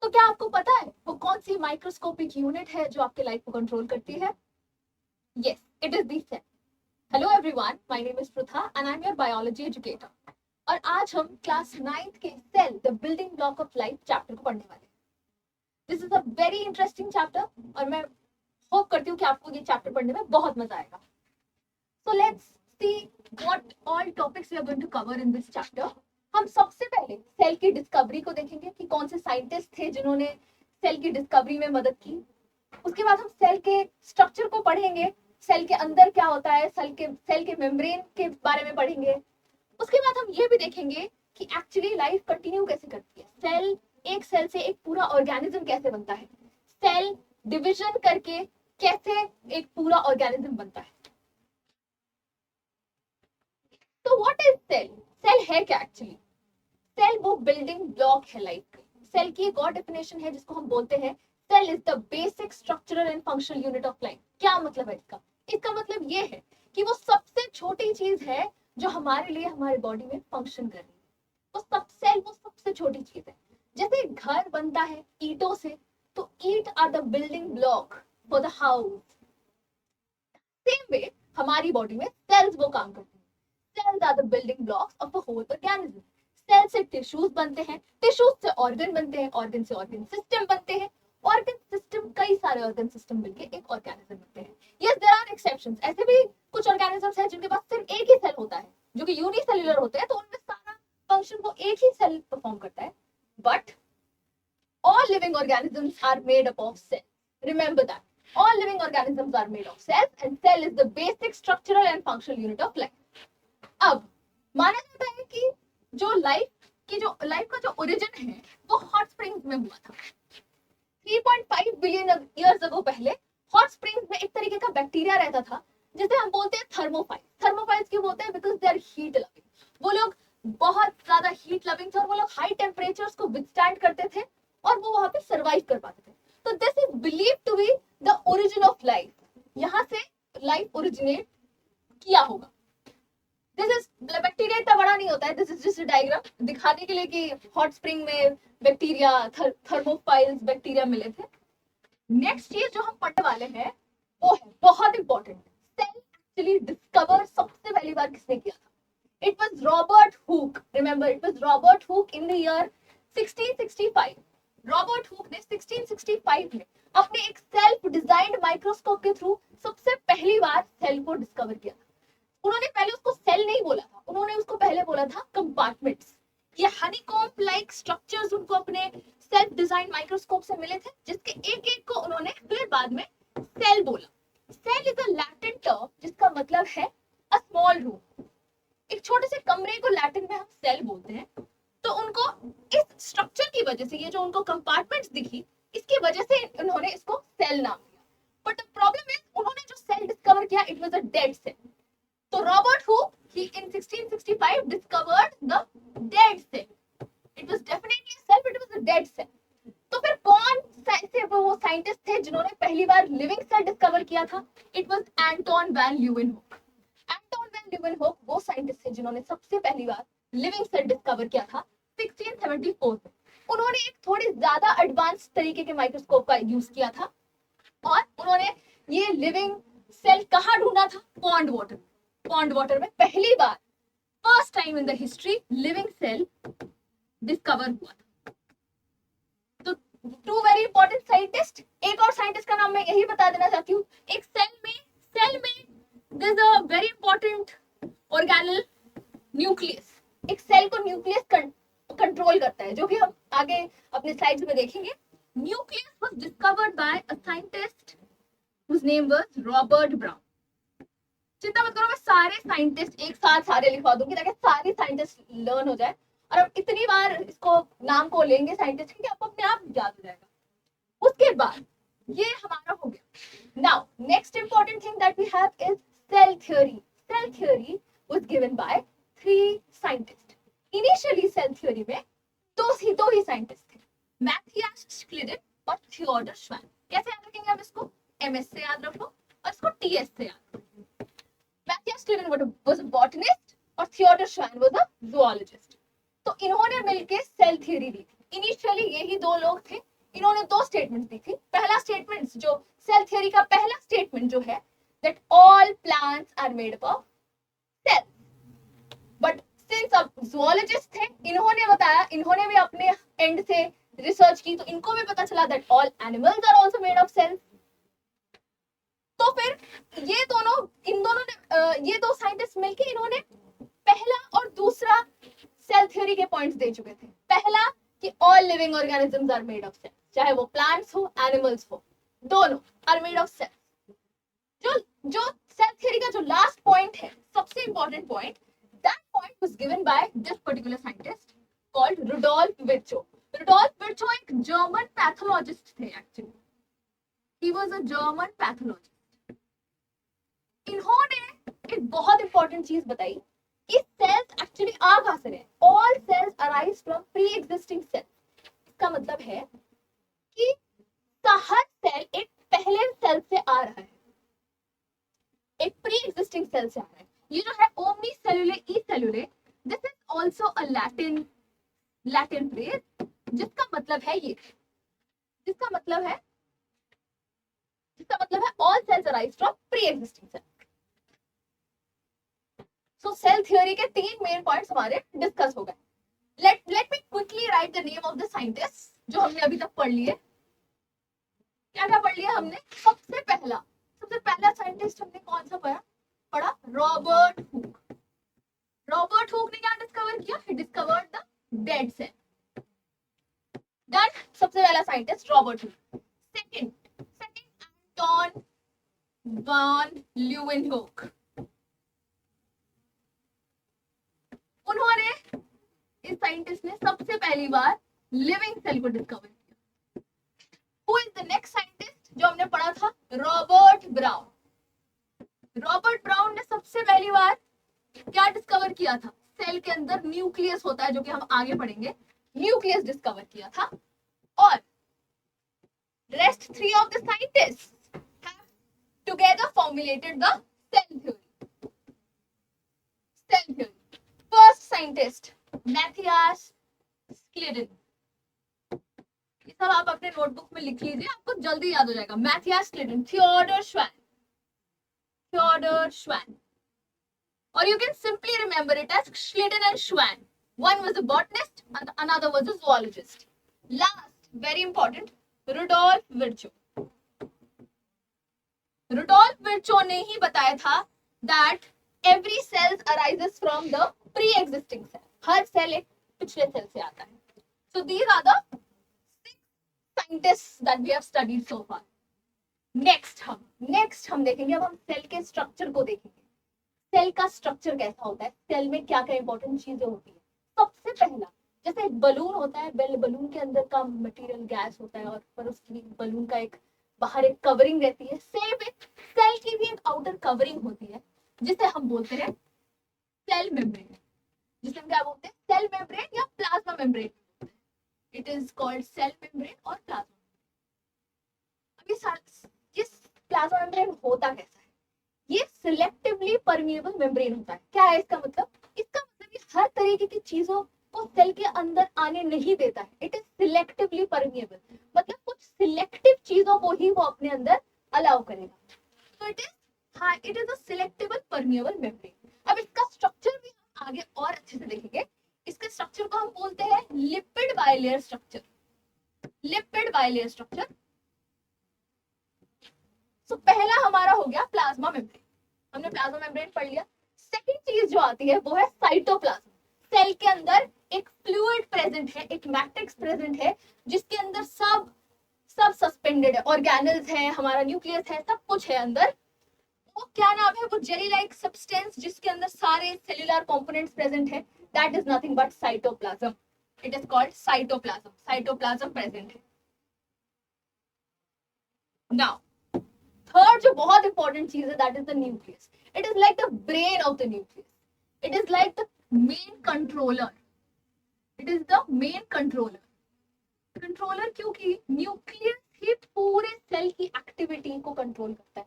तो क्या आपको पता है वो कौन सी माइक्रोस्कोपिक यूनिट है जो आपके लाइफ को कंट्रोल करती है? Yes, it is the cell. Hello everyone, my name is Pritha and I am your biology educator. और आज हम क्लास 9th के cell the building block of life chapter को पढ़ने वाले हैं। This is a very interesting chapter और मैं होप करती हूँ कि आपको ये चैप्टर पढ़ने में बहुत मजा आएगा। So let's see what all topics we are going to cover in this chapter. हम सबसे पहले सेल की डिस्कवरी को देखेंगे कि कौन से साइंटिस्ट थे जिन्होंने सेल की डिस्कवरी में मदद की। उसके बाद हम सेल के स्ट्रक्चर को पढ़ेंगे, सेल के अंदर क्या होता है, सेल के मेम्ब्रेन के बारे में पढ़ेंगे। उसके बाद हम ये भी देखेंगे कि एक्चुअली लाइफ कंटिन्यू कैसे करती है, एक सेल से एक पूरा ऑर्गेनिज्म कैसे बनता है, सेल डिविजन करके कैसे एक पूरा ऑर्गेनिज्म बनता है। तो व्हाट इज सेल? सेल है क्या एक्चुअली? सेल वो बिल्डिंग ब्लॉक है लाइफ की। सेल की एक और डेफिनेशन है जिसको हम बोलते हैं cell is the basic structural and functional unit of life. क्या मतलब है इसका? इसका मतलब ये है कि वो सबसे छोटी चीज है जो हमारे लिए हमारे बॉडी में फंक्शन कर रही है। सेल वो सबसे छोटी चीज है। जैसे घर बनता है ईंटों से, तो ईंट are the building block for the house. Same way हमारी बॉडी में सेल्स वो काम करते हैं। Cells are the building blocks of a whole organism. Cell से टिश्यूज बनते हैं, टिश्यूज से ऑर्गन बनते हैं, ऑर्गन से ऑर्गन सिस्टम बनते हैं, ऑर्गन सिस्टम कई सारे ऑर्गन सिस्टम मिलके एक ऑर्गेनिज्म बनते हैं। Yes, there are exceptions. ऐसे भी कुछ ऑर्गेनिजम्स हैं जिनके पास सिर्फ एक ही सेल होता है, जो कि यूनिसेल्युलर होते हैं, तो उनमें सारा फंक्शन वो एक ही सेल परफॉर्म करता है। But all living organisms are made up of cells. Remember that. All living organisms are made of cells and cell is the basic structural and functional unit of life. अब माना जाता है कि जो life का जो ओरिजिन है वो हॉट स्प्रिंग्स में हुआ था। 3.5 बिलियन ईयर्स अगो पहले हॉट स्प्रिंग्स में एक तरीके का बैक्टीरिया रहता था जिसे हम बोलते हैं थर्मोफाइल्स। थर्मोफाइल्स क्यों बोलते हैं? Because they are heat loving. वो लोग बहुत ज्यादा हीट लविंग थे और वो लोग हाई टेम्परेचर्स को विथस्टैंड करते थे और वो वहां पे सर्वाइव कर पाते थे। तो this is believe to be the origin of life. यहाँ से लाइफ ओरिजिनेट किया होगा। दिस इज बैक्टीरिया इतना बड़ा नहीं होता है, दिस इज जस्ट डायग्राम दिखाने के लिए कि हॉट स्प्रिंग में बैक्टीरिया थर्मोफाइल्स बैक्टीरिया मिले थे। नेक्स्ट चीज जो हम पढ़ने वाले हैं वो है बहुत इंपॉर्टेंट। सेल एक्चुअली डिस्कवर सबसे पहली बार किसने किया था? It was Robert Hooke. Remember, it was Robert Hooke in the year 1665। Robert Hooke ने 1665 में अपने एक सेल्फ डिजाइंड माइक्रोस्कोप के थ्रू सबसे पहली बार सेल को डिस्कवर किया था। उन्होंने पहले उसको सेल नहीं बोला था, उन्होंने उसको पहले बोला था कंपार्टमेंट्स। ये हनीकॉम्ब लाइक स्ट्रक्चर्स उनको अपने सेल्फ डिजाइन माइक्रोस्कोप से मिले थे, जिसके एक एक को उन्होंने फिर बाद में सेल बोला। Cell is a Latin term जिसका मतलब है अ स्मॉल रूम। एक छोटे से कमरे को लैटिन में हम सेल बोलते हैं। तो उनको इस स्ट्रक्चर की वजह से, ये जो उनको कंपार्टमेंट्स दिखी, इसकी वजह से उन्होंने इसको सेल नाम दिया। बट द प्रॉब्लम इज उन्होंने जो सेल डिस्कवर किया it was a dead cell. So Robert Hooke, he in 1665 discovered the dead cell. It was definitely a cell, but it was a dead cell. तो फिर कौन से वो scientist थे जिन्होंने पहली बार लिविंग सेल डिस्कवर किया था? It was Anton van Leeuwenhoek. Anton van Leeuwenhoek वो साइंटिस्ट थे जिन्होंने सबसे पहली बार लिविंग सेल डिस्कवर किया था 1674 में। उन्होंने एक थोड़ी ज्यादा एडवांस तरीके के माइक्रोस्कोप का यूज किया था और उन्होंने ये लिविंग सेल कहाँ ढूंढा था? Pond water. पॉन्ड वाटर में पहली बार, first time in the history, living cell discover हुआ था। तो टू वेरी इंपॉर्टेंट साइंटिस्ट। एक और साइंटिस्ट का नाम मैं यही बता देना चाहती हूँ। एक सेल में there is a very important organelle, nucleus. एक सेल को न्यूक्लियस कंट्रोल करता है, जो भी हम आगे अपने स्लाइड्स में देखेंगे। Nucleus was discovered by a scientist whose name was Robert brown. चिंता मत करो, मैं सारे साइंटिस्ट एक साथ सारे लिखवा दूंगी ताकि सारे साइंटिस्ट लर्न हो जाए। और अब इतनी बार इसको नाम को लेंगे साइंटिस्ट कि आपको अपने आप याद हो जाएगा। उसके बाद ये हमारा हो गया। Now next important thing that we have is cell theory. Cell theory was given by 3 scientist. Initially cell theory में दो ही साइंटिस्ट थे, मैथियास स्क्लिडन और थियोडर श्वान। कैसे याद रखेंगे आप इसको? एमएस से याद रखो और इसको टीएस से याद रखो। मैथियास स्क्लिडन was a botanist और थियोडर श्वान was a zoologist। तो इन्होंने मिलकर सेल थ्योरी दी थी। इनिशियली यही दो लोग थे इन्होंने दो स्टेटमेंट दी थी। पहला स्टेटमेंट जो सेल थ्योरी का पहला स्टेटमेंट जो है that all plants are made up of cell, but since अब जूलॉजिस्ट थे, इन्होंने बताया, इन्होंने भी अपने एंड से रिसर्च की, तो इनको भी पता चला that all animals are also made of cells. तो फिर ये दोनों, इन दोनों ने ये दो साइंटिस्ट मिलके इन्होंने पहला और दूसरा सेल थ्योरी के पॉइंट्स दे चुके थे। पहला कि all living organisms are made of cell, चाहे वो प्लांट्स हो एनिमल्स हो, दोनों आर मेड ऑफ सेल। जो जो सेल थ्योरी का जो लास्ट पॉइंट है, सबसे important point, that point was given by this particular scientist called Rudolf Virchow. Rudolf Virchow एक जर्मन पैथोलॉजिस्ट थे actually, he was a German pathologist. इन्होंने एक बहुत इंपॉर्टेंट चीज बताई कि सेल्स एक्चुअली आ कहां से रहे, all cells arise from pre existing cells. इसका मतलब है कि हर सेल एक पहले सेल से आ रहा है, एक प्री एग्जिस्टिंग सेल से आ रहा है। ये जो है ओमनी सेलुले ई सेलुले, this is also a Latin phrase, जिसका मतलब है ये, जिसका मतलब है all cells arise from pre existing cell. So cell theory के तीन मेन पॉइंट्स हमारे डिस्कस हो गए। Let me quickly write the name of the scientist जो हमने अभी तक पढ़ लिए। क्या क्या पढ़ लिया हमने? सबसे पहला साइंटिस्ट हमने कौन सा पढ़ा? Robert Hooke. रॉबर्ट हुक ने क्या डिस्कवर किया? He discovered the dead cell. Done, सबसे पहला scientist Robert Hooke. Second Anton van Leeuwenhoek, उन्होंने, इस साइंटिस्ट ने सबसे पहली बार लिविंग सेल को डिस्कवर किया। Who is the next scientist जो हमने पढ़ा था? Robert brown. रॉबर्ट ब्राउन ने सबसे पहली बार क्या डिस्कवर किया था? सेल के अंदर न्यूक्लियस होता है, जो कि हम आगे पढ़ेंगे, न्यूक्लियस डिस्कवर किया था। और rest three of the scientists have together formulated the cell theory. First scientist Matthias Schleiden, ये सब आप अपने नोटबुक में लिख लीजिए, आपको जल्दी याद हो जाएगा। मैथियास स्क्लेडन, थियोडर श्वान, or you can simply remember it as Schlitten and Schwann. One was a botanist and another was a zoologist. Last, very important, Rudolf Virchow. Rudolf Virchow ने ही बताया था that every cell arises from the pre-existing cell. हर cell एक पिछले cell से आता है. So these are the 6 scientists that we have studied so far. Next हम देखेंगे, अब हम सेल के स्ट्रक्चर को देखेंगे. सेल का स्ट्रक्चर कैसा होता है, सेल में क्या क्या इंपॉर्टेंट चीजें होती है. सबसे पहला, जैसे एक बलून होता है, बलून के अंदर का मटेरियल गैस होता है और पर उसकी बलून का एक बाहर एक कवरिंग रहती है. सेम एक सेल की भी एक आउटर कवरिंग होती है जिसे हम बोलते हैं सेल मेम्ब्रेन. जिसे हम क्या बोलते हैं? सेल मेम्ब्रेन या plasma membrane. It is called cell membrane और प्लाज्मा. अभी ये प्लाज्मा मेम्ब्रेन होता कैसा है? ये सिलेक्टिवली परमिएबल मेम्ब्रेन होता है. क्या है इसका मतलब? इसका मतलब ये हर तरीके की चीजों को सेल के अंदर आने नहीं देता है. इट इज सिलेक्टिवली परमिएबल, मतलब कुछ सिलेक्टिव चीजों को ही वो अपने अंदर अलाउ करेगा. तो it is a selectively permeable membrane. अब इसका स्ट्रक्चर भी हम आगे और अच्छे से देखेंगे. इसके स्ट्रक्चर को हम बोलते हैं lipid bilayer structure. Lipid bilayer structure. तो पहला हमारा हो गया प्लाज्मा मेम्ब्रेन. हमने प्लाज्मा मेम्ब्रेन पढ़ लिया. सेकंड चीज जो आती है वो है साइटोप्लाज्म. सेल के अंदर एक फ्लूइड प्रेजेंट है, एक मैट्रिक्स प्रेजेंट है, जिसके अंदर सब सस्पेंडेड है. ऑर्गेनल्स है, हमारा न्यूक्लियस है, सब कुछ है अंदर. वो क्या नाम है? वो जेली लाइक सब्सटेंस जिसके अंदर सारे सेल्यूलर कंपोनेंट्स प्रेजेंट है. That is nothing but cytoplasm. It is called cytoplasm. Cytoplasm present है. नाउ थर्ड जो बहुत इंपॉर्टेंट चीज है, that is the nucleus. It is like the brain of the nucleus. It is like the main controller. It is the main controller. Controller क्योंकि nucleus ही पूरे cell की activity को control करता है.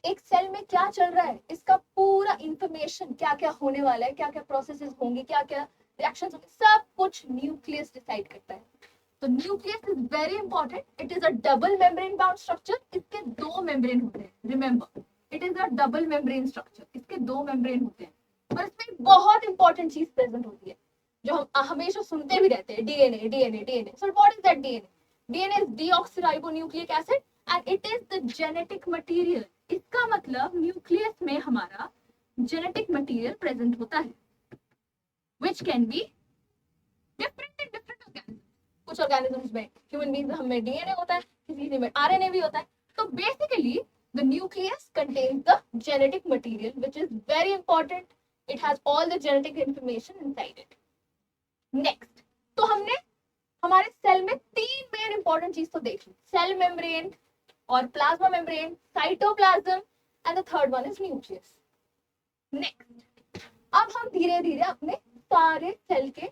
एक सेल में क्या चल रहा है, इसका पूरा इंफॉर्मेशन, क्या क्या होने वाला है, क्या क्या प्रोसेसेस होंगे, क्या क्या रिएक्शंस होंगे, सब कुछ न्यूक्लियस डिसाइड करता है. तो nucleus is very important. It is a double membrane bound structure. इसके दो मेम्ब्रेन होते हैं. Remember, it is a double membrane structure. इसके दो मेम्ब्रेन होते हैं. और इसमें एक बहुत इंपॉर्टेंट चीज प्रेजेंट होती है जो हम हमेशा सुनते भी रहते हैं, DNA DNA DNA. So what is that DNA? DNA is deoxyribonucleic acid and it is the genetic material. इसका मतलब न्यूक्लियस में हमारा जेनेटिक मटेरियल प्रेजेंट होता है which can be different in different organisms. कुछ organisms में ह्यूमन बीइंग्स में DNA होता है, किसी में आरएनए भी होता है. तो basically the nucleus contains the genetic material which is very important. It has all the genetic information inside it. Next, तो हमने हमारे सेल में तीन मेन इंपॉर्टेंट चीज तो देख ली. सेल मेम्ब्रेन और plasma membrane, cytoplasm and the third one is nucleus. Next, अब हम धीरे धीरे अपने सारे सेल के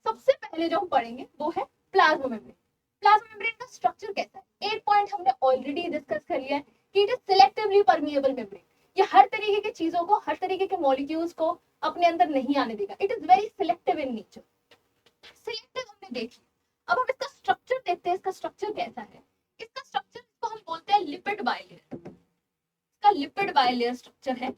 सबसे पहले जो हम पढ़ेंगे वो है प्लाज्मा मेम्ब्रेन. प्लाज्मा मेम्ब्रेन का स्ट्रक्चर कैसा है? एक पॉइंट हमने ऑलरेडी डिस्कस कर लिया है कि it is selectively permeable membrane. ये हर तरीके की चीजों को, हर तरीके के मॉलिक्यूल्स को अपने अंदर नहीं आने देगा. It is very selective in nature. Selective हमने देख लिया. अब हम इसका स्ट्रक्चर देखते हैं. इसका स्ट्रक्चर कैसा है? इसका स्ट्रक्चर को हम बोलते हैं लिपिड बाइलेयर. इसका लिपिड बाइलेयर स्ट्रक्चर है.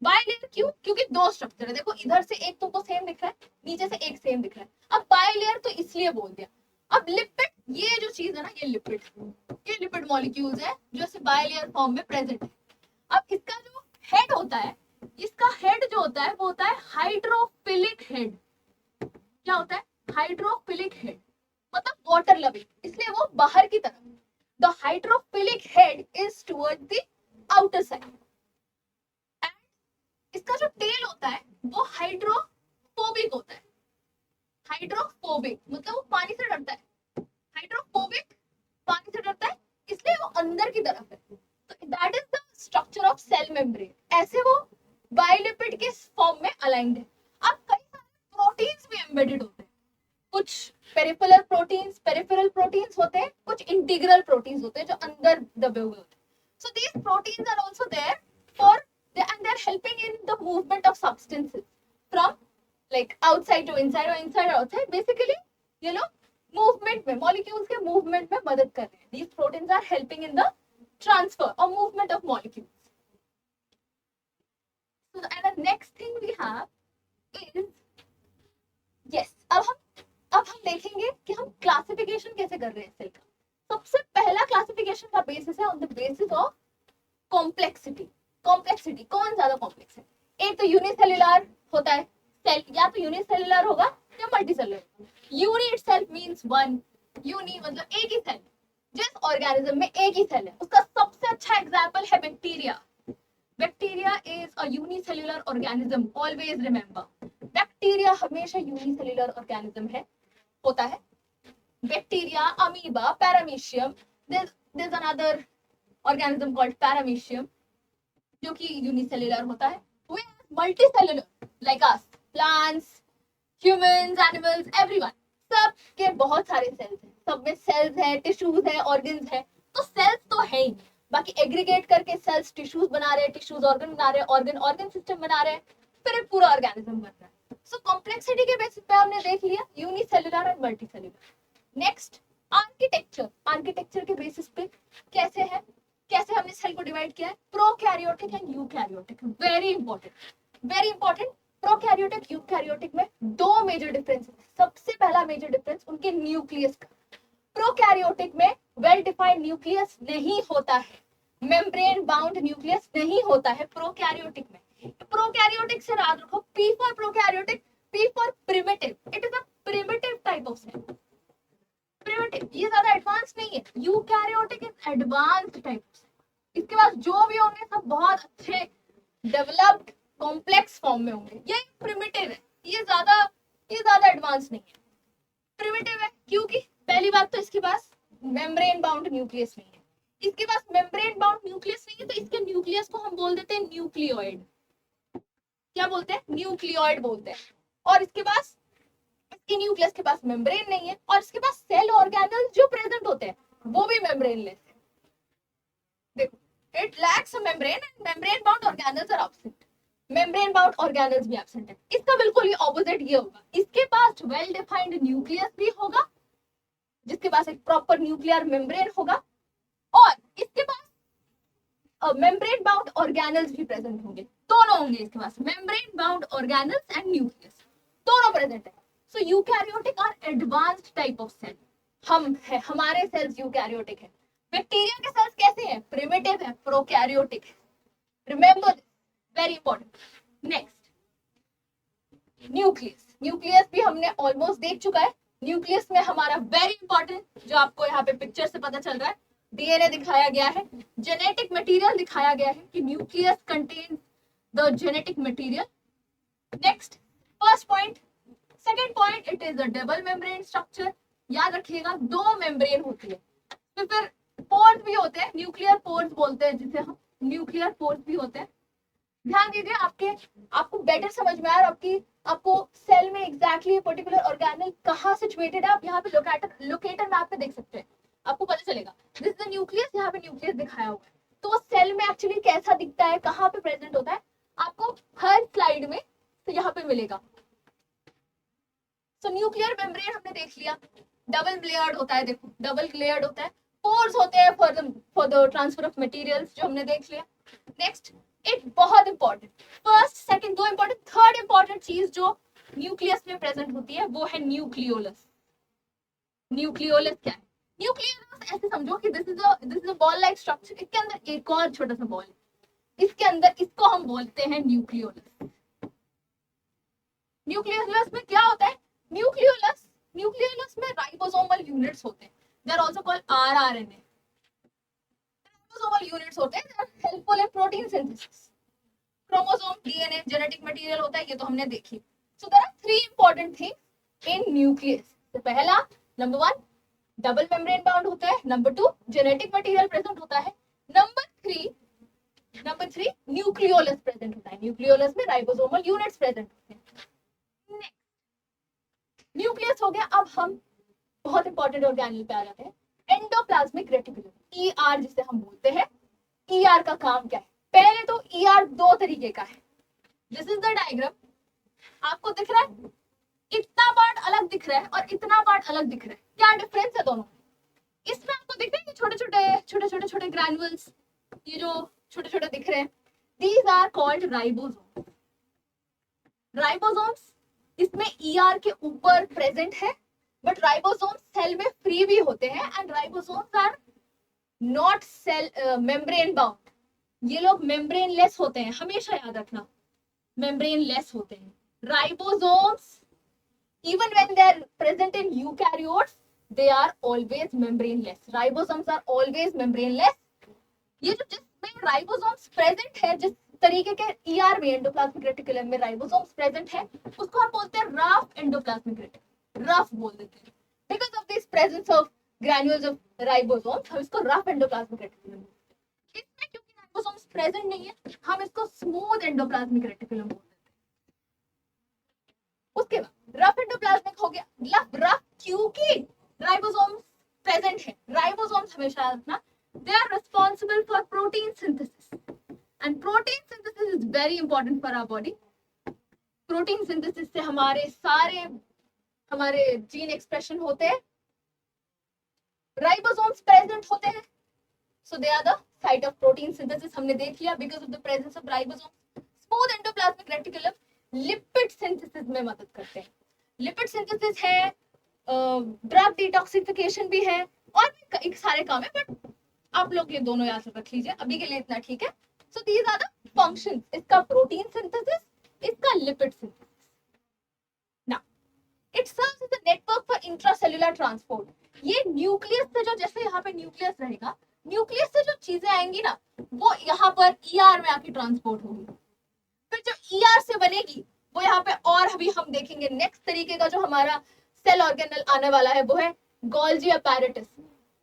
बाइलेयर क्यों? क्योंकि दो स्ट्रक्चर है. देखो इधर से एक तुमको सेम दिख रहा है, नीचे से एक सेम दिख रहा है. अब बाइलेयर तो इसलिए बोल दिया. अब लिपिड, ये जो चीज है ना, ये लिपिड मॉलिक्यूल्स है जो ऐसे बाइलेयर फॉर्म में प्रेजेंट है. अब इसका जो हेड होता है, इसका हेड जो होता है वो होता है हाइड्रोफिलिक हेड. क्या होता है? हाइड्रोफिलिक हेड, मतलब वाटर लविंग, इसलिए वो बाहर की तरफ. The hydrophilic head is toward the outer side. इसका जो टेल होता है वो हाइड्रोफोबिक होता है. हाइड्रोफोबिक मतलब वो पानी से डरता है. हाइड्रोफोबिक, पानी से डरता है, इसलिए वो अंदर की तरफ है. तो that is the structure of cell membrane. ऐसे वो बाइलिपिड के फॉर्म में अलाइंड है. अब कई सारे प्रोटीन्स भी एम्बेडेड होते हैं. कुछ पेरिफेरल प्रोटीन्स होते हैं, कुछ इंटीग्रल प्रोटीन्स होते हैं जो अंदर दबे हुए होते हैं. So these proteins are also there for and they're helping in the movement of substances from like outside to inside or inside or outside. Basically ये लोग मूवमेंट में, मॉलिक्यूल्स के मूवमेंट में मदद कर रहे हैं. these proteins are helping in the transfer or movement of molecules. So and the next thing we have is yes, अब हम देखेंगे कि हम क्लासिफिकेशन कैसे कर रहे हैं सेल का. सबसे पहला क्लासिफिकेशन का बेसिस है on the basis of complexity. Complexity, कौन ज्यादा कॉम्प्लेक्स है? एक तो यूनिसेल्युलर होता है सेल, या तो यूनिसेल्युलर होगा या multicellular. Uni itself means one. Uni मतलब एक ही सेल. जिस ऑर्गेनिज्म में एक ही सेल है उसका सबसे अच्छा एग्जांपल है bacteria. Bacteria is a unicellular organism. Always remember, bacteria हमेशा यूनिसेल्युलर ऑर्गेनिज्म है, होता है. Bacteria, amoeba, paramecium. There is another organism called paramecium जो कि यूनिसेल्युलर होता है. वे multicellular like us, plants, humans, animals, everyone. सब के बहुत सारे सेल्स हैं. सब में सेल्स है, टिश्यूज है, ऑर्गन्स है. तो सेल्स तो है ही, बाकी एग्रीगेट करके सेल्स टिश्यूज बना रहे हैं, टिश्यूज ऑर्गन बना रहे हैं, ऑर्गन सिस्टम बना रहे हैं, फिर एक पूरा ऑर्गेनिज्म बन रहा है. सो कॉम्प्लेक्सिटी के बेसिस पे हमने देख लिया unicellular and multicellular. Next, architecture. Architecture के बेसिस पे कैसे है, कैसे हमने सेल को डिवाइड किया है? Prokaryotic and eukaryotic. Very important. Prokaryotic, eukaryotic में दो मेजर डिफरेंस है. सबसे पहला मेजर डिफरेंस उनके न्यूक्लियस का. प्रोकैरियोटिक में वेल डिफाइंड न्यूक्लियस नहीं होता है, मेम्ब्रेन बाउंड न्यूक्लियस नहीं होता है प्रोकैरियोटिक में. प्रोकैरियोटिक से याद रखो, P for prokaryotic, P for primitive. It is a primitive type of cell. Primitive, ये ज्यादा एडवांस नहीं है. Eukaryotic is advanced type. इसके पास जो भी होंगे सब बहुत अच्छे डेवलप्ड कॉम्प्लेक्स फॉर्म में होंगे. ये प्रिमिटिव है, ये ज्यादा एडवांस नहीं है. प्रिमिटिव है क्योंकि पहली बात तो इसके पास मेम्ब्रेन बाउंड न्यूक्लियस नहीं है. इसके पास मेम्ब्रेन बाउंड न्यूक्लियस नहीं है तो इसके न्यूक्लियस को हम बोल देते हैं न्यूक्लियोइड. क्या बोलते हैं? न्यूक्लियोइड बोलते हैं. और इसके पास, इसके न्यूक्लियस के पास मेम्ब्रेन नहीं है और इसके पास सेल ऑर्गेनल्स जो प्रेजेंट होते हैं वो भी मेम्ब्रेनलेस है. देखो, it lacks a membrane and membrane bound organelles are absent. membrane bound organelles भी absent है. इसका बिल्कुल ही ऑपोजिट ये होगा. इसके पास वेल डिफाइंड न्यूक्लियस भी होगा जिसके पास एक प्रॉपर न्यूक्लियर मेम्ब्रेन होगा, और इसके पास मेम्ब्रेन बाउंड ऑर्गेनल्स भी प्रेजेंट होंगे, दोनों होंगे इसके पास, membrane bound organelles and nucleus दोनों प्रेजेंट है। So eukaryotic are advanced type of cell, हम है, हमारे सेल्स यूकैरियोटिक है। बैक्टीरिया के सेल्स कैसे हैं? प्रिमिटिव है, प्रोकैरियोटिक है। Remember this, very important. Next, nucleus. Nucleus भी हमने ऑलमोस्ट देख चुका है। न्यूक्लियस में हमारा वेरी इंपॉर्टेंट, जो आपको यहाँ पे पिक्चर से पता चल रहा है, डीएनए दिखाया गया है, जेनेटिक मटेरियल दिखाया गया है कि nucleus contains the genetic material. Next, first point. Second point, it is a double membrane structure. याद रखिएगा, दो मेम्ब्रेन होती है। तो फिर पोर्स भी होते हैं, न्यूक्लियर पोर्स बोलते हैं जिसे हम, न्यूक्लियर पोर्स भी होते हैं। ध्यान दीजिए, आपको बेटर समझ में आया, आपको सेल में एग्जैक्टली पर्टिकुलर ऑर्गेनल कहाँ सिचुएटेड है, आप यहाँ पे लोकेटर मैप पे देख सकते हैं, आपको पता चलेगा। दिस इज द न्यूक्लियस, यहाँ पे न्यूक्लियस दिखाया हुआ है। तो सेल में एक्चुअली कैसा दिखता है, कहाँ पे प्रेजेंट होता है, आपको हर स्लाइड में तो यहाँ पे मिलेगा। सो न्यूक्लियर मेम्ब्रेन हमने देख लिया, डबल लेयर्ड होता है, देखो डबल लेयर्ड होता है। पोर्स होते हैं for the transfer of materials, जो हमने देख लिया। नेक्स्ट, एक बहुत इंपॉर्टेंट, फर्स्ट सेकंड दो इंपॉर्टेंट, थर्ड इंपॉर्टेंट चीज जो न्यूक्लियस में प्रेजेंट होती है वो है न्यूक्लियोलस। न्यूक्लियोलस क्या है? न्यूक्लियोलस ऐसे समझो कि this is a ball like structure, इसके अंदर एक और छोटा सा बॉल है, इसके अंदर, इसको हम बोलते हैं न्यूक्लियोलस। न्यूक्लियोलस में क्या होता है? न्यूक्लियोलस में राइबोसोमल यूनिट्स होते हैं, they are also called rRNA. Ribosomal units होते हैं, they are helpful in protein synthesis. Chromosome, DNA, genetic material होता है, ये तो हमने देखी। So there are three important things in nucleus. तो पहला, number one, double membrane bound होता है। Number two, genetic material present होता है। नंबर थ्री, न्यूक्लियोलस प्रेजेंट होता है। न्यूक्लियोलस में राइबोसोमल यूनिट्स प्रेजेंट होते हैं। न्यूक्लियस हो गया। अब हम बहुत इंपॉर्टेंट ऑर्गेनल पे आ जाते हैं, एंडोप्लाज्मिक रेटिकुलम, ईआर जिसे हम बोलते हैं। ईआर का काम क्या है? पहले तो ईआर दो तरीके का है। दिस इज द डायग्राम, आपको दिख रहा है, इतना पार्ट अलग दिख रहा है और इतना पार्ट अलग दिख रहा है, क्या डिफरेंस है दोनों? इसमें आपको दिख रहा है कि छोटे ग्रैन्युल्स, ये जो छोटे छोटे दिख रहे हैं, these are called ribosome. Ribosomes इसमें ईआर के ऊपर प्रेजेंट है, बट राइबोसोम्स सेल में फ्री भी होते हैं, and ribosomes are not cell membrane bound. ये लोग मेम्ब्रेन लेस होते हैं, हमेशा याद रखना, मेम्ब्रेन लेस होते हैं। Ribosomes even when they are present in eukaryotes, they are always membraneless. Ribosomes are always membraneless. ये जो जिसमें राइबोसोम्स प्रेजेंट है, जिस तरीके के ईआर में, एंडोप्लाज्मिक रेटिकुलम में राइबोसोम्स प्रेजेंट है, उसको हम बोलते हैं रफ एंडोप्लाज्मिक रेटिकुलम, रफ बोल देते हैं। Because of this presence of granules of ribosomes, हम इसको रफ एंडोप्लाज्मिक रेटिकुलम बोलते हैं। इसमें क्योंकि राइबोसोम्स प्रेजेंट नहीं है, हम इसको स्मूथ एंडोप्लाज्मिक रेटिकुलम बोलते हैं। उसके बाद रफ एंडोप्लाज्मिक हो गया। रफ क्योंकि राइबोसोम्स प्रेजेंट है। राइबोसोम्स हमेशा याद रखना, they are responsible for protein synthesis, and protein synthesis is very important for our body. protein synthesis से हमारे जीन एक्सप्रेशन होते हैं। राइबोसोम्स प्रेजेंट होते हैं, so they are the site of protein synthesis, हमने देख लिया, because of the presence of ribosomes. smooth endoplasmic reticulum lipid synthesis में मदद करते हैं। लिपिड सिंथेसिस है, ड्रग डिटॉक्सिफिकेशन भी है, और भी कई सारे काम है, बट आप लोग ये दोनों याद रख लीजिए, अभी के लिए इतना ठीक है। So these are the functions, इसका प्रोटीन सिंथेसिस, इसका lipid synthesis. Now it serves as a network for intracellular transport. ये न्यूक्लियस से जो, जैसे यहाँ पे न्यूक्लियस रहेगा, न्यूक्लियस से जो चीजें आएंगी ना, वो यहाँ पर ईआर में आके ट्रांसपोर्ट होगी। फिर जो ईआर से बनेगी वो यहाँ पे, और अभी हम देखेंगे नेक्स्ट तरीके का जो हमारा सेल ऑर्गेनल आने वाला है, वो है गोल्जी अपैरेटस।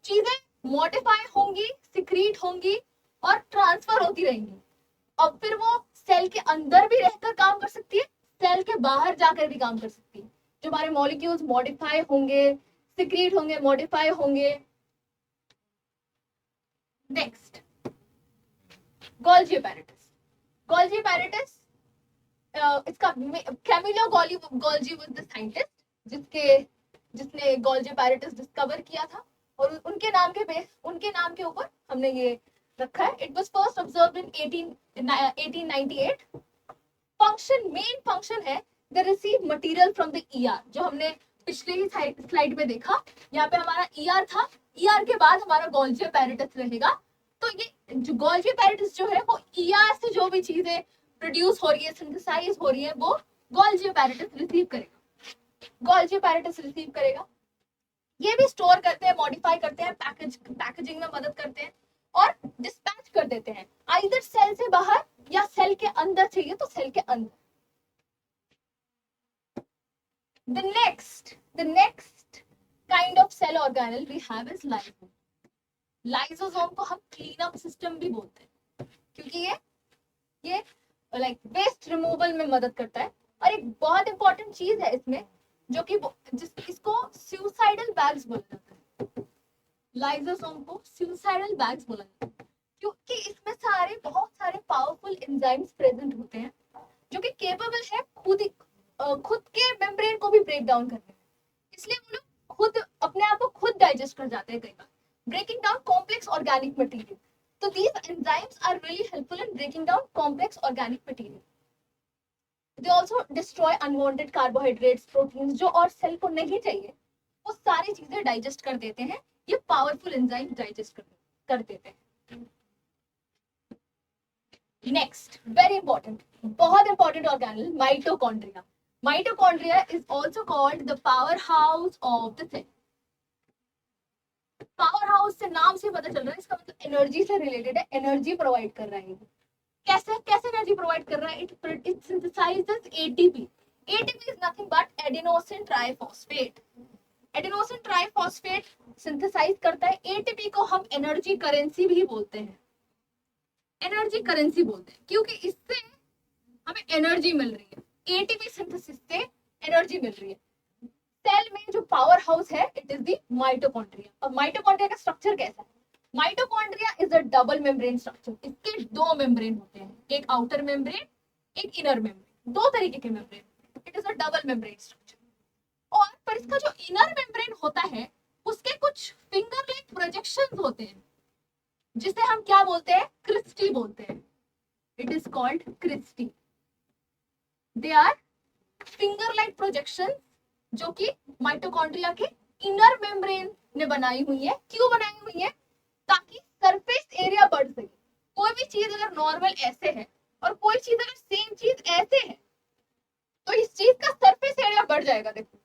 चीजें मॉडिफाई होंगी, सिक्रीट होंगी और ट्रांसफर होती रहेंगी। अब फिर वो सेल के अंदर भी रहकर काम कर सकती है, सेल के बाहर जाकर भी काम कर सकती है। जो हमारे मॉलिक्यूल्स मॉडिफाई होंगे, सिक्रीट होंगे, मॉडिफाई होंगे। Next, Golgi apparatus. Golgi apparatus, इसका Camillo Golgi was the scientist जिसके जिसने गोल्जी पैरेटस डिस्कवर किया था, और उनके नाम के ऊपर हमने ये रखा है. It was first observed in 1898. Function, main function है the receive material from the ER, जो हमने पिछले ही स्लाइड में देखा. यहाँ पे हमारा ईआर था, ईआर के बाद हमारा गोल्जी पैरेटस रहेगा. तो ये जो गोल्जी पैरेटस जो है वो ईआर से जो भी चीजें प्रोड्यूस हो रही है, सिंथेसाइज हो रही है, वो गोल्जी पैरेटस रिसीव करेगा. गोल्जी पैरेटस रिसीव करेगा, ये भी स्टोर करते हैं, मॉडिफाई करते हैं, पैकेजिंग में मदद करते हैं और डिस्पैच कर देते हैं, आइदर सेल से बाहर या सेल के अंदर चाहिए तो सेल के अंदर. The next kind of cell organelle we have is lysosome. Lysosome को हम क्लीन अप सिस्टम भी बोलते हैं, क्योंकि ये लाइक वेस्ट रिमूवल में मदद करता है. और एक बहुत इंपॉर्टेंट चीज है इसमें, जो कि इसको सुसाइडल बैग्स बोला जाता है. लाइसोसोम को सुसाइडल बैग्स बोला जाता है, क्योंकि इसमें बहुत सारे पावरफुल एंजाइम्स प्रेजेंट होते हैं, जो कि केपेबल है खुद के मेम्ब्रेन को भी ब्रेक डाउन करने में. इसलिए वो लोग खुद अपने आप को खुद डाइजेस्ट कर जाते हैं कई बार, breaking down complex organic material. So these enzymes are really helpful in breaking down complex organic material. They also destroy unwanted carbohydrates, proteins, जो और सेल को नहीं चाहिए, वो सारी चीजें डाइजेस्ट कर देते हैं. ये पावरफुल एंजाइम डाइजेस्ट कर देते हैं. नेक्स्ट, वेरी इंपॉर्टेंट, बहुत important organelle, mitochondria. Mitochondria is also called the power house of the cell. Power house से नाम से पता चल रहा है, इसका मतलब एनर्जी से रिलेटेड है, एनर्जी प्रोवाइड कर रहा है. कैसे एनर्जी प्रोवाइड कर रहा है? It synthesizes ATP. ATP is nothing but adenosine triphosphate. Adenosine triphosphate synthesize करता है. एटीपी को हम एनर्जी करेंसी भी बोलते हैं, एनर्जी करेंसी बोलते हैं, क्योंकि इससे हमें एनर्जी मिल रही है. एटीपी सिंथेसिस से एनर्जी मिल रही है. सेल में जो पावर हाउस है, इट इज द माइटोकॉन्ड्रिया. अब माइटोकॉन्ड्रिया का स्ट्रक्चर कैसा है? Mitochondria is a double membrane structure. इसके दो मेम्ब्रेन होते हैं, एक आउटर मेम्ब्रेन, एक इनर मेम्ब्रेन, दो तरीके के membrane. It is a double membrane structure. और पर इसका जो इनर मेम्ब्रेन होता है, उसके कुछ फिंगर लाइक प्रोजेक्शंस होते हैं, जिसे हम क्या बोलते हैं? क्रिस्टी बोलते हैं. It is called cristae. They are finger like projections जो कि माइटोकॉन्ड्रिया के इनर मेम्ब्रेन ने बनाई हुई है. क्यों बनाई हुई है? ताकि सरफेस एरिया बढ़ सके. कोई भी चीज अगर नॉर्मल ऐसे है और कोई चीज अगर सेम चीज ऐसे है, तो इस चीज का सरफेस एरिया बढ़ जाएगा. देखो,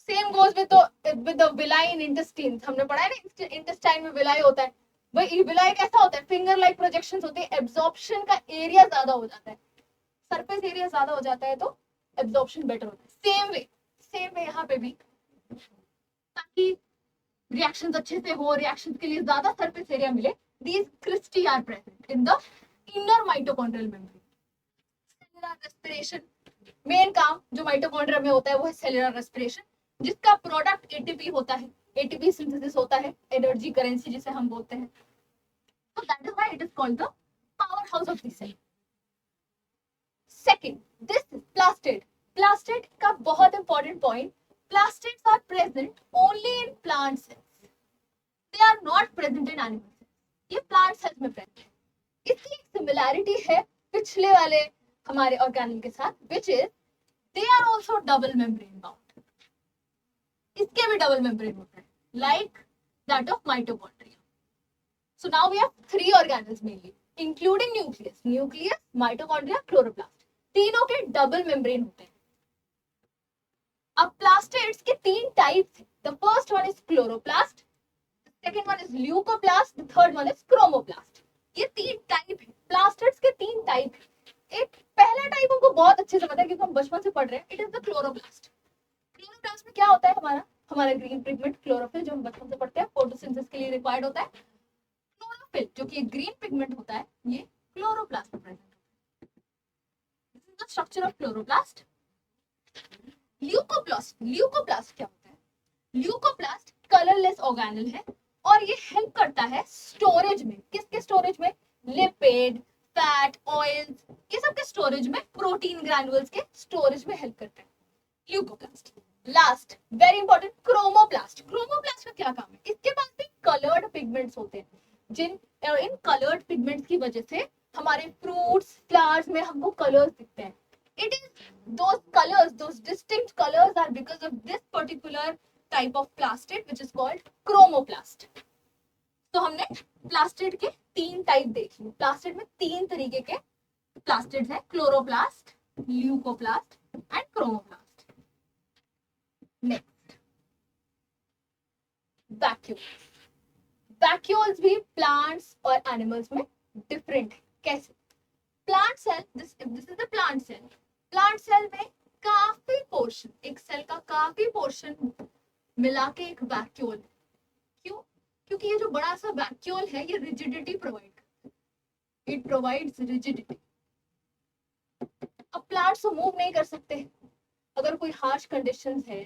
same goes with the villi in intestine. हमने पढ़ा है ना, इंटेस्टाइन में विलाई होता है. वही विलाई कैसा होता है? फिंगर लाइक प्रोजेक्शंस होते हैं. एब्जॉर्प्शन का एरिया ज्यादा हो जाता है, सरफेस एरिया ज्यादा हो जाता है, तो एब्जॉर्प्शन बेटर होता है. सेम वे यहाँ पे भी, ताकि रिएक्शंस अच्छे से हो, रिएक्शंस के लिए ज्यादा सरफेस एरिया मिले, these cristae are present in the inner mitochondrial membrane. Cellular respiration, main काम जो माइटोकॉन्ड्रिया में होता है वो है सेलुलर रेस्पिरेशन, जिसका प्रोडक्ट एटीपी होता है. एटीपी सिंथेसिस होता है, एनर्जी करेंसी जिसे हम बोलते हैं. So that is why it is called the powerhouse of the cell. Second, this plastid. Plastid का बहुत important point, plastids are present only in plant cells. They are not present in animal cells. ये plant cells में present है. इसकी एक similarity है पिछले वाले हमारे ऑर्गेनल के साथ, which is they are also double membrane bound. इसके भी डबल मेम्ब्रेन होता है, like that of mitochondria. So now we have three organelles mainly, including nucleus, mitochondria, chloroplast. तीनों के डबल मेम्ब्रेन होते हैं. अब प्लास्टिड्स के तीन टाइप्स हैं. The first one is chloroplast, second one is leucoplast, the third one is chromoplast. ये तीन टाइप है, प्लास्टिड्स के तीन टाइप है. एक पहला टाइप हमको बहुत अच्छे से पता है क्योंकि हम बचपन से पढ़ रहे हैं. It is the chloroplast. Chloroplast में क्या होता है? हमारा ग्रीन पिगमेंट क्लोरोफिल, जो हम बचपन से पढ़ते हैं, फोटोसिंथेसिस के लिए रिक्वायर्ड होता है. क्लोरोफिल जो कि ग्रीन पिगमेंट होता है, ये क्लोरोप्लास्ट में प्रेजेंट होता है. This is the structure of chloroplast. Leucoplast क्या होता है? ल्यूकोप्लास्ट कलरलेस ऑर्गेनल है और ये हेल्प करता है स्टोरेज में. किसके स्टोरेज में? लिपिड, फैट, ऑयल्स, ये सब के स्टोरेज में, प्रोटीन ग्रैन्युल्स के स्टोरेज में हेल्प करता है leucoplast. Last very important, chromoplast. Chromoplast का क्या काम है? इसके पास भी कलर्ड पिगमेंट्स होते हैं, जिन इन कलर्ड पिगमेंट्स की वजह से हमारे फ्रूट्स फ्लावर्स में हमको कलर्स दिखते हैं। It is those colors, those distinct colors are because of this particular type of plastid which is called chromoplast. तो हमने प्लास्टिड के तीन टाइप देख लिए। प्लास्टिड में तीन तरीके के प्लास्टिड्स हैं, chloroplast, leucoplast and chromoplast. Next, vacuoles. Vacuoles भी प्लांट्स और एनिमल्स में डिफरेंट है। कैसे? Plant cell, this is the plant cell. Plant cell में काफी पोर्शन, एक सेल का काफी पोर्शन मिला के एक वैक्यूल। क्यों? क्योंकि ये जो बड़ा सा वैक्यूल है ये रिजिडिटी प्रोवाइड करता है, इट प्रोवाइड्स रिजिडिटी। अब प्लांट्स तो मूव नहीं कर सकते, अगर कोई हार्श कंडीशंस है,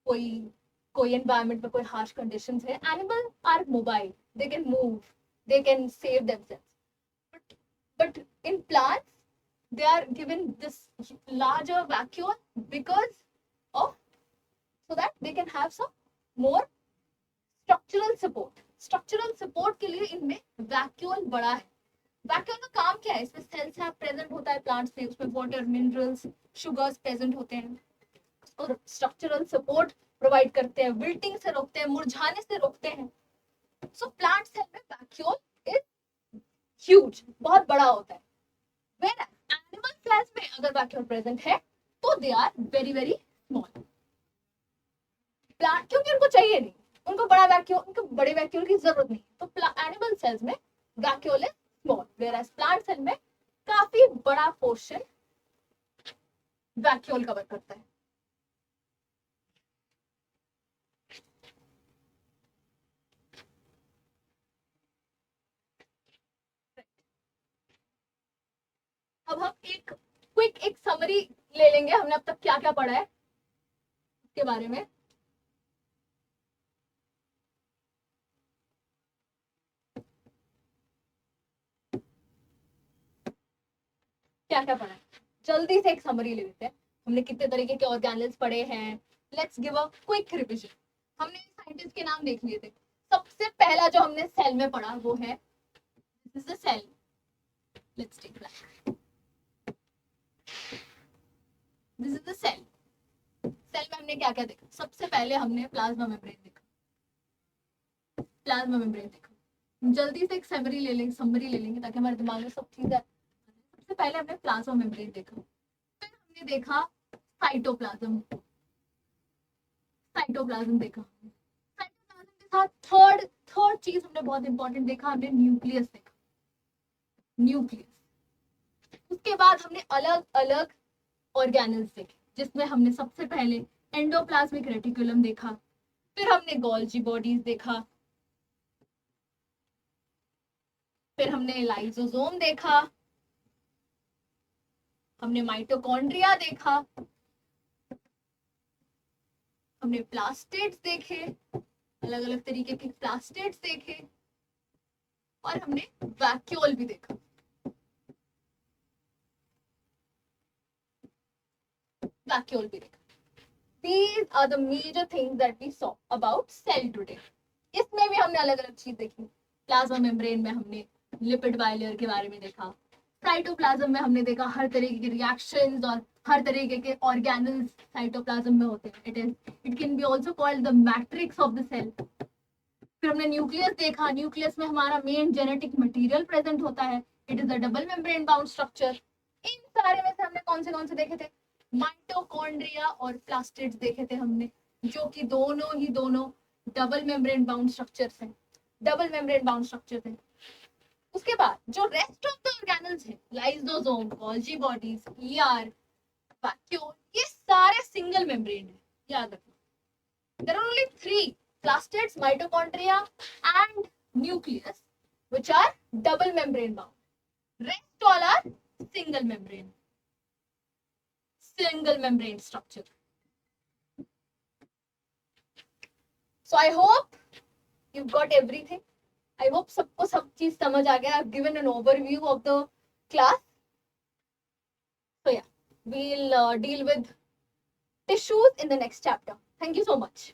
कोई एनवायरनमेंट में कोई हार्श कंडीशंस है, animal are mobile, they can move, they can save themselves, but in plants they are given this larger vacuole because of, so that they can have some more structural support. structural support के लिए इनमें vacuole बड़ा है। vacuole का काम क्या है? इसमें cells है प्रेजेंट होता है प्लांट्स में, उसमें वाटर, मिनरल्स, शुगर्स प्रेजेंट होते हैं और स्ट्रक्चरल सपोर्ट प्रोवाइड करते हैं, विल्टिंग से रोकते हैं, मुरझाने से रोकते हैं। सो प्लांट सेल में vacuole इज ह्यूज, बहुत बड़ा होता है। Whereas animal cells में अगर vacuole present है तो they are very very small. Plant, क्योंकि उनको चाहिए नहीं, उनको बड़ा वैक्यूल, उनको बड़े वैक्यूल की जरूरत नहीं, तो एनिमल सेल्स में vacuole is small, whereas plant cell में काफी बड़ा पोर्शन वैक्यूल कवर करता है। अब हम एक क्विक एक समरी ले लेंगे, हमने अब तक क्या क्या पढ़ा है इसके बारे में। क्या क्या पढ़ा है जल्दी से एक समरी ले लेते हैं। हमने कितने तरीके के ऑर्गेनेल्स पढ़े हैं, let's give a quick revision. हमने साइंटिस्ट के नाम देख लिए थे। सबसे पहला जो हमने सेल में पढ़ा वो है, this is the cell, let's take that, this is the cell. Cell में हमने क्या क्या देखा? सबसे पहले हमने प्लाज्मा मेम्ब्रेन देखा, प्लाज्मा मेम्ब्रेन देखा। जल्दी से एक समरी ले लेंगे ताकि हमारे दिमाग में सब चीजें। सबसे पहले हमने प्लाज्मा मेम्ब्रेन देखा, फिर हमने देखा साइटोप्लाज्म, साइटोप्लाज्म देखा। साइटोप्लाज्म के साथ थर्ड चीज हमने बहुत इंपॉर्टेंट देखा, हमने न्यूक्लियस देखा, न्यूक्लियस। उसके बाद हमने अलग अलग ऑर्गेनेल्स देखे, जिसमें हमने सबसे पहले एंडोप्लाज्मिक रेटिकुलम देखा, फिर हमने गोल्जी बॉडीज देखा, फिर हमने लाइसोसोम देखा, हमने माइटोकॉन्ड्रिया देखा, हमने प्लास्टिड्स देखे, अलग अलग तरीके के प्लास्टिड्स देखे, और हमने वैक्यूल भी देखा। वैक्यूल भी देखा। These are the major things that we saw about cell today. इसमें भी हमने अलग अलग चीज देखी। प्लाज्मा मेम्ब्रेन में हमने लिपिड बाइलेयर के बारे में देखा, साइटोप्लाज्म में हमने देखा हर तरीके के रिएक्शंस और हर तरीके के ऑर्गेनेल्स साइटोप्लाज्म में होते हैं। It can be also called the matrix of the cell. फिर हमने न्यूक्लियस देखा, न्यूक्लियस में हमारा मेन जेनेटिक मटेरियल प्रेजेंट होता है, it is a double membrane bound structure. इन सारे में से हमने कौन से देखे थे? माइटोकॉन्ड्रिया और प्लास्टिड्स देखे थे हमने, जो कि दोनों डबल मेम्ब्रेन बाउंड स्ट्रक्चर्स हैं, डबल मेम्ब्रेन बाउंड स्ट्रक्चर्स हैं। उसके बाद जो रेस्ट ऑफ द ऑर्गेनल्स हैं, lysosome, Golgi bodies, ER, vacuole, ये सारे सिंगल मेम्ब्रेन है, याद रखना। There are only 3, plastids, mitochondria and nucleus, which are double membrane bound. Rest all are single membrane structure. So I hope you've got everything. I hope सबको सब चीज समझ आ गया. I've given an overview of the class. So yeah, we'll deal with tissues in the next chapter. Thank you so much.